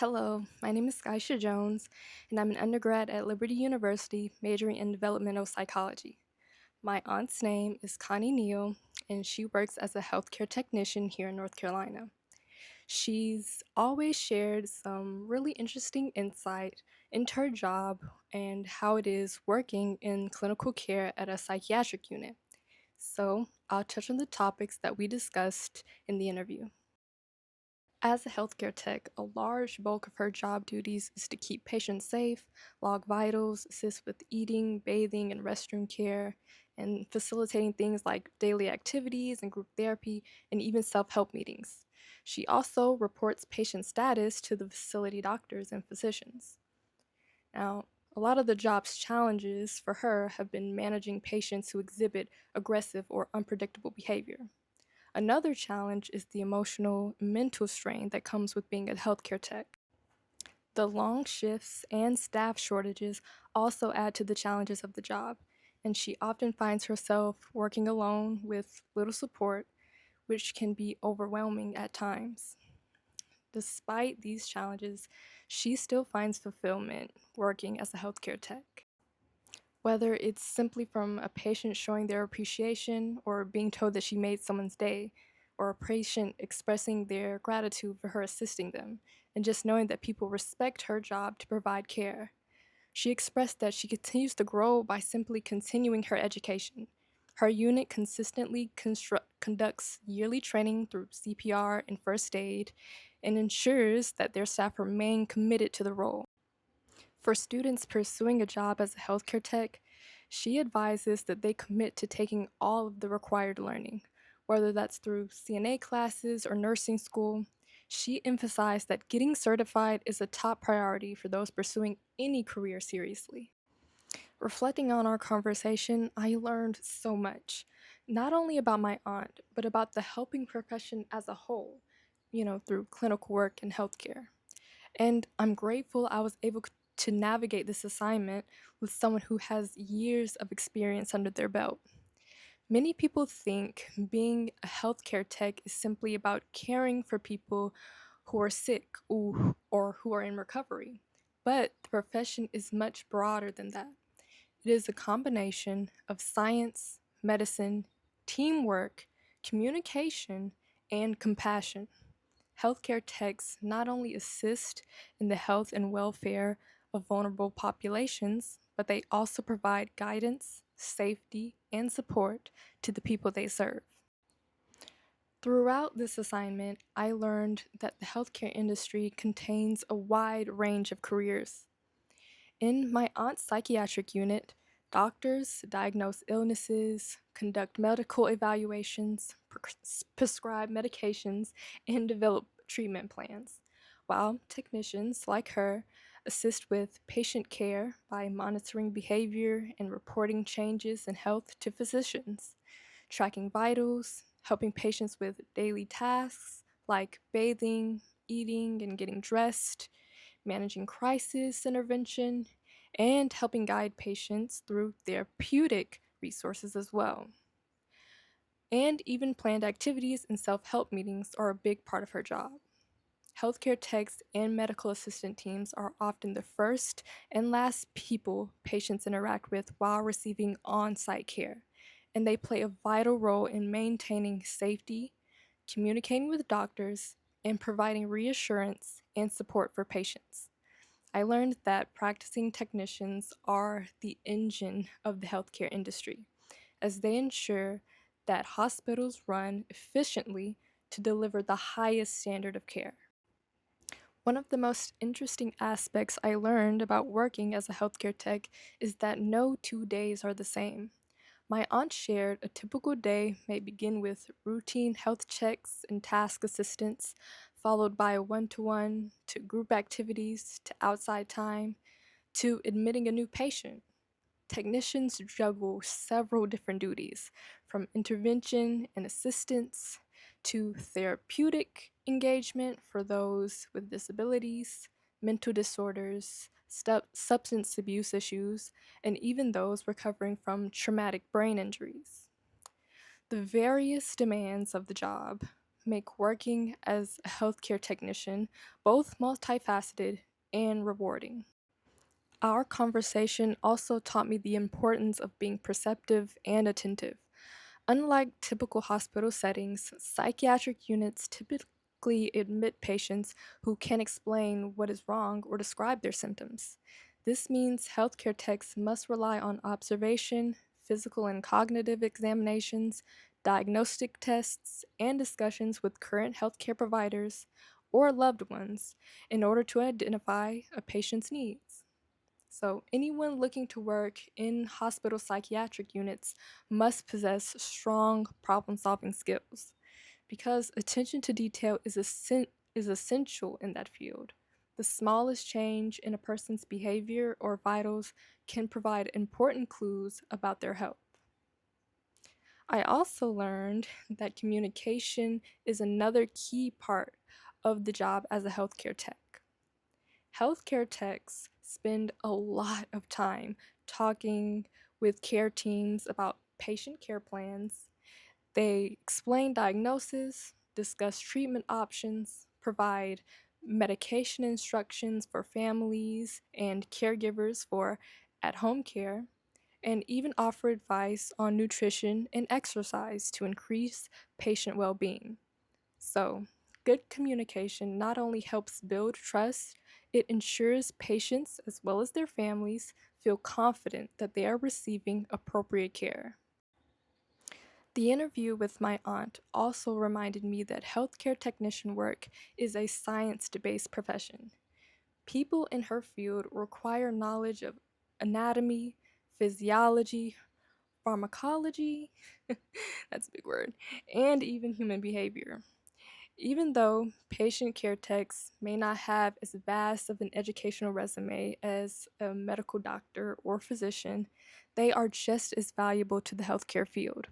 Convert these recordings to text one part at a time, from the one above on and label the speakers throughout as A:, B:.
A: Hello, my name is Skysha Jones, and I'm an undergrad at Liberty University majoring in developmental psychology. My aunt's name is Connie Neal, and she works as a healthcare technician here in North Carolina. She's always shared some really interesting insight into her job and how it is working in clinical care at a psychiatric unit. So, I'll touch on the topics that we discussed in the interview. As a healthcare tech, a large bulk of her job duties is to keep patients safe, log vitals, assist with eating, bathing, and restroom care, and facilitating things like daily activities and group therapy, and even self help meetings. She also reports patient status to the facility doctors and physicians. Now, a lot of the job's challenges for her have been managing patients who exhibit aggressive or unpredictable behavior. Another challenge is the emotional and mental strain that comes with being a healthcare tech. The long shifts and staff shortages also add to the challenges of the job, and she often finds herself working alone with little support, which can be overwhelming at times. Despite these challenges, she still finds fulfillment working as a healthcare tech. Whether it's simply from a patient showing their appreciation or being told that she made someone's day, or a patient expressing their gratitude for her assisting them, and just knowing that people respect her job to provide care. She expressed that she continues to grow by simply continuing her education. Her unit consistently conducts yearly training through CPR and first aid and ensures that their staff remain committed to the role. For students pursuing a job as a healthcare tech, she advises that they commit to taking all of the required learning, whether that's through CNA classes or nursing school. She emphasized that getting certified is a top priority for those pursuing any career seriously. Reflecting on our conversation, I learned so much, not only about my aunt, but about the helping profession as a whole, through clinical work and healthcare. And I'm grateful I was able to navigate this assignment with someone who has years of experience under their belt. Many people think being a healthcare tech is simply about caring for people who are sick or who are in recovery. But the profession is much broader than that. It is a combination of science, medicine, teamwork, communication, and compassion. Healthcare techs not only assist in the health and welfare of vulnerable populations, but they also provide guidance, safety, and support to the people they serve. Throughout this assignment, I learned that the healthcare industry contains a wide range of careers. In my aunt's psychiatric unit, doctors diagnose illnesses, conduct medical evaluations, prescribe medications, and develop treatment plans, while technicians, like her, assist with patient care by monitoring behavior and reporting changes in health to physicians, tracking vitals, helping patients with daily tasks like bathing, eating, and getting dressed, managing crisis intervention, and helping guide patients through therapeutic resources as well. And even planned activities and self help meetings are a big part of her job. Healthcare techs and medical assistant teams are often the first and last people patients interact with while receiving on site care, and they play a vital role in maintaining safety, communicating with doctors, and providing reassurance and support for patients. I learned that practicing technicians are the engine of the healthcare industry, as they ensure that hospitals run efficiently to deliver the highest standard of care. One of the most interesting aspects I learned about working as a healthcare tech is that no 2 days are the same. My aunt shared a typical day may begin with routine health checks and task assistance, followed by one to one to group activities to outside time to admitting a new patient. Technicians juggle several different duties, from intervention and assistance to therapeutic engagement for those with disabilities, mental disorders, substance abuse issues, and even those recovering from traumatic brain injuries. The various demands of the job make working as a healthcare technician both multifaceted and rewarding. Our conversation also taught me the importance of being perceptive and attentive. Unlike typical hospital settings, psychiatric units typically admit patients who can't explain what is wrong or describe their symptoms. This means healthcare techs must rely on observation, physical and cognitive examinations, diagnostic tests, and discussions with current healthcare providers or loved ones in order to identify a patient's needs. So, anyone looking to work in hospital psychiatric units must possess strong problem solving skills because attention to detail is essential in that field. The smallest change in a person's behavior or vitals can provide important clues about their health. I also learned that communication is another key part of the job as a healthcare tech. Healthcare techs spend a lot of time talking with care teams about patient care plans. They explain diagnosis, discuss treatment options, provide medication instructions for families and caregivers for at home care, and even offer advice on nutrition and exercise to increase patient well being. So, good communication not only helps build trust, it ensures patients as well as their families feel confident that they are receiving appropriate care. The interview with my aunt also reminded me that healthcare technician work is a science based profession. People in her field require knowledge of anatomy, physiology, pharmacology, that's a big word, and even human behavior. Even though patient care techs may not have as vast of an educational resume as a medical doctor or physician, they are just as valuable to the healthcare field.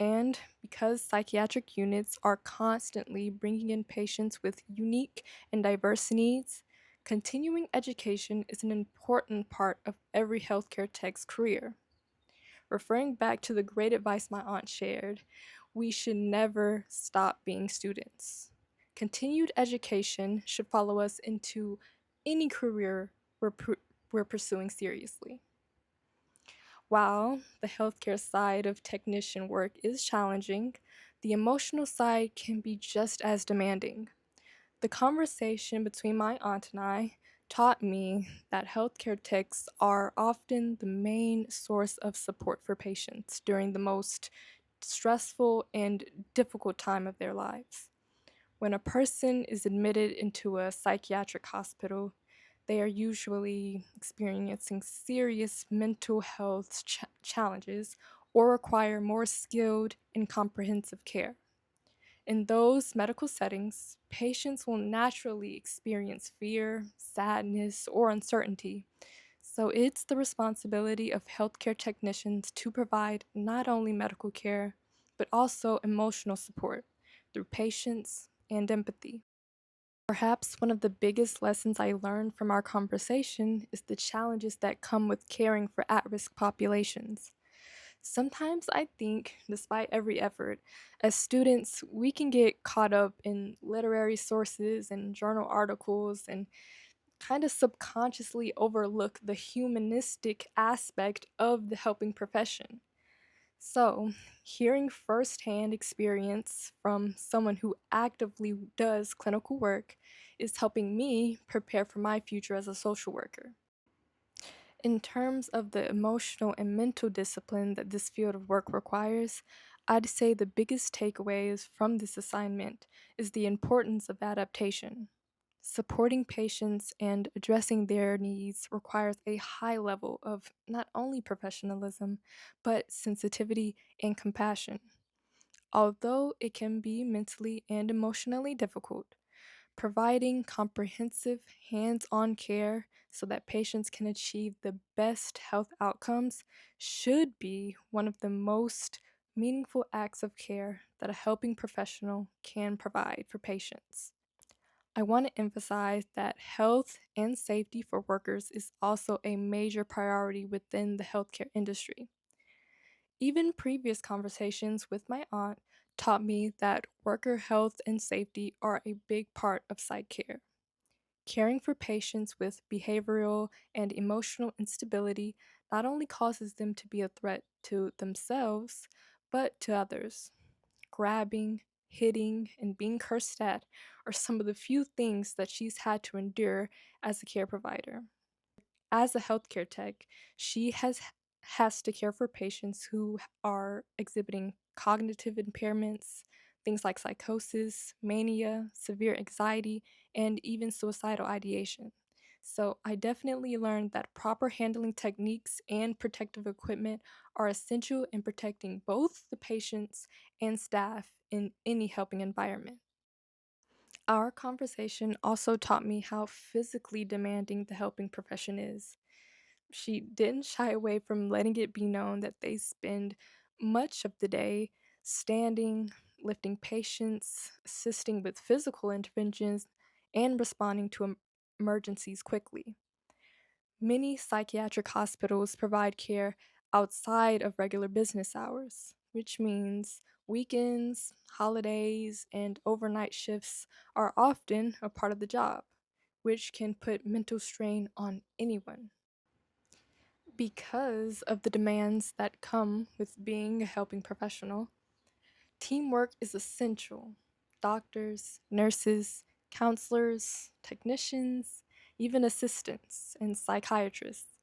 A: And because psychiatric units are constantly bringing in patients with unique and diverse needs, continuing education is an important part of every healthcare tech's career. Referring back to the great advice my aunt shared, we should never stop being students. Continued education should follow us into any career we're pursuing seriously. While the healthcare side of technician work is challenging, the emotional side can be just as demanding. The conversation between my aunt and I taught me that healthcare techs are often the main source of support for patients during the most stressful and difficult time of their lives. When a person is admitted into a psychiatric hospital, they are usually experiencing serious mental health challenges or require more skilled and comprehensive care. In those medical settings, patients will naturally experience fear, sadness, or uncertainty. So it's the responsibility of healthcare technicians to provide not only medical care, but also emotional support through patience and empathy. Perhaps one of the biggest lessons I learned from our conversation is the challenges that come with caring for at risk populations. Sometimes I think, despite every effort, as students, we can get caught up in literary sources and journal articles and kind of subconsciously overlook the humanistic aspect of the helping profession. So, hearing firsthand experience from someone who actively does clinical work is helping me prepare for my future as a social worker. In terms of the emotional and mental discipline that this field of work requires, I'd say the biggest takeaways from this assignment is the importance of adaptation. Supporting patients and addressing their needs requires a high level of not only professionalism, but sensitivity and compassion. Although it can be mentally and emotionally difficult, providing comprehensive, hands on care so that patients can achieve the best health outcomes should be one of the most meaningful acts of care that a helping professional can provide for patients. I want to emphasize that health and safety for workers is also a major priority within the healthcare industry. Even previous conversations with my aunt taught me that worker health and safety are a big part of psych care. Caring for patients with behavioral and emotional instability not only causes them to be a threat to themselves, but to others. Grabbing, hitting, and being cursed at are some of the few things that she's had to endure as a care provider. As a healthcare tech, she has to care for patients who are exhibiting cognitive impairments, things like psychosis, mania, severe anxiety, and even suicidal ideation. So, I definitely learned that proper handling techniques and protective equipment are essential in protecting both the patients and staff in any helping environment. Our conversation also taught me how physically demanding the helping profession is. She didn't shy away from letting it be known that they spend much of the day standing, lifting patients, assisting with physical interventions, and responding to emergencies quickly. Many psychiatric hospitals provide care outside of regular business hours, which means weekends, holidays, and overnight shifts are often a part of the job, which can put mental strain on anyone. Because of the demands that come with being a helping professional, teamwork is essential. Doctors, nurses, counselors, technicians, even assistants and psychiatrists,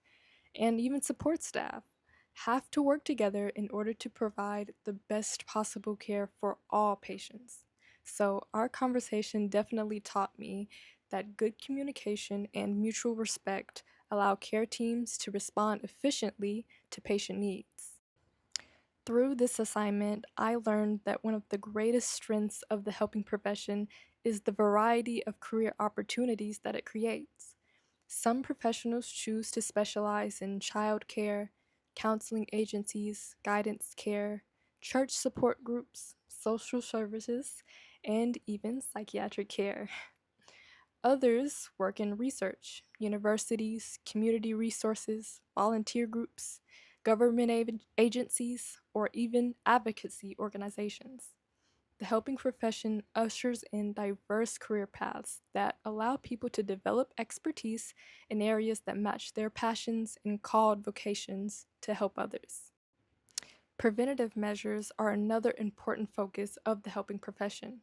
A: and even support staff have to work together in order to provide the best possible care for all patients. So, our conversation definitely taught me that good communication and mutual respect allow care teams to respond efficiently to patient needs. Through this assignment, I learned that one of the greatest strengths of the helping profession is the variety of career opportunities that it creates. Some professionals choose to specialize in child care, counseling agencies, guidance care, church support groups, social services, and even psychiatric care. Others work in research, universities, community resources, volunteer groups, government agencies, or even advocacy organizations. The helping profession ushers in diverse career paths that allow people to develop expertise in areas that match their passions and called vocations to help others. Preventative measures are another important focus of the helping profession.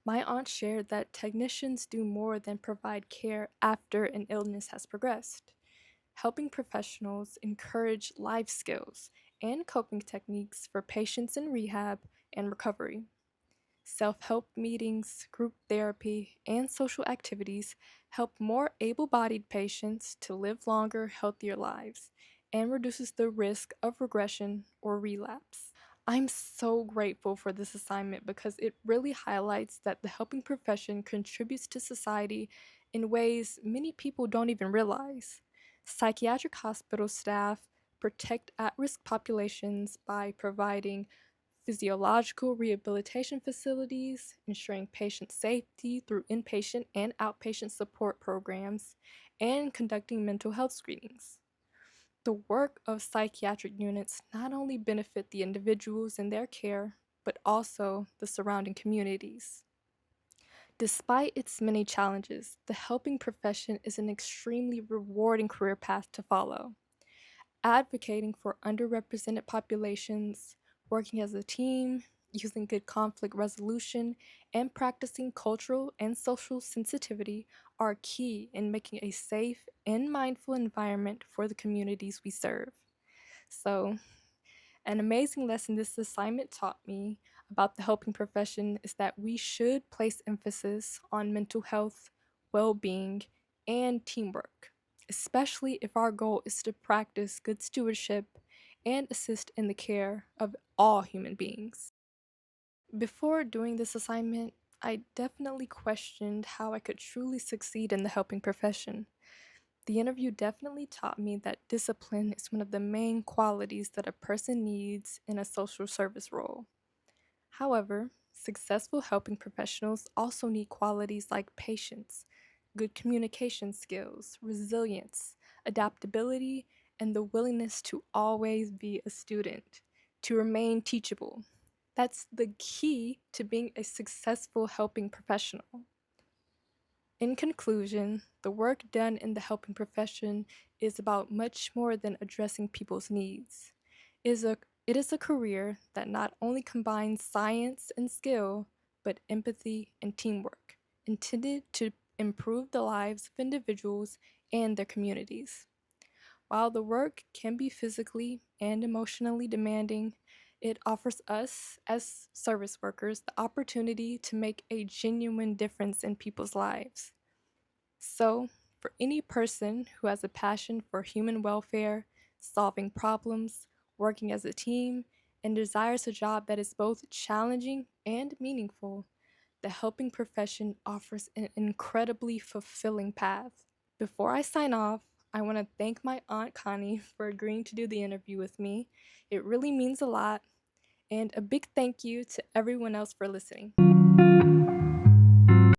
A: My aunt shared that technicians do more than provide care after an illness has progressed. Helping professionals encourage life skills and coping techniques for patients in rehab and recovery. Self help meetings, group therapy, and social activities help more able bodied patients to live longer, healthier lives and reduces the risk of regression or relapse. I'm so grateful for this assignment because it really highlights that the helping profession contributes to society in ways many people don't even realize. Psychiatric hospital staff protect at risk populations by providing physiological rehabilitation facilities, ensuring patient safety through inpatient and outpatient support programs, and conducting mental health screenings. The work of psychiatric units not only benefit the individuals in their care, but also the surrounding communities. Despite its many challenges, the helping profession is an extremely rewarding career path to follow. Advocating for underrepresented populations, working as a team, using good conflict resolution, and practicing cultural and social sensitivity are key in making a safe and mindful environment for the communities we serve. So, an amazing lesson this assignment taught me about the helping profession is that we should place emphasis on mental health, well being, and teamwork, especially if our goal is to practice good stewardship and assist in the care of all human beings. Before doing this assignment, I definitely questioned how I could truly succeed in the helping profession. The interview definitely taught me that discipline is one of the main qualities that a person needs in a social service role. However, successful helping professionals also need qualities like patience, good communication skills, resilience, adaptability, and the willingness to always be a student, to remain teachable. That's the key to being a successful helping professional. In conclusion, the work done in the helping profession is about much more than addressing people's needs. It is a career that not only combines science and skill, but empathy and teamwork, intended to improve the lives of individuals and their communities. While the work can be physically and emotionally demanding, it offers us, as service workers, the opportunity to make a genuine difference in people's lives. So, for any person who has a passion for human welfare, solving problems, working as a team, and desires a job that is both challenging and meaningful, the helping profession offers an incredibly fulfilling path. Before I sign off, I want to thank my Aunt Connie for agreeing to do the interview with me. It really means a lot, and a big thank you to everyone else for listening.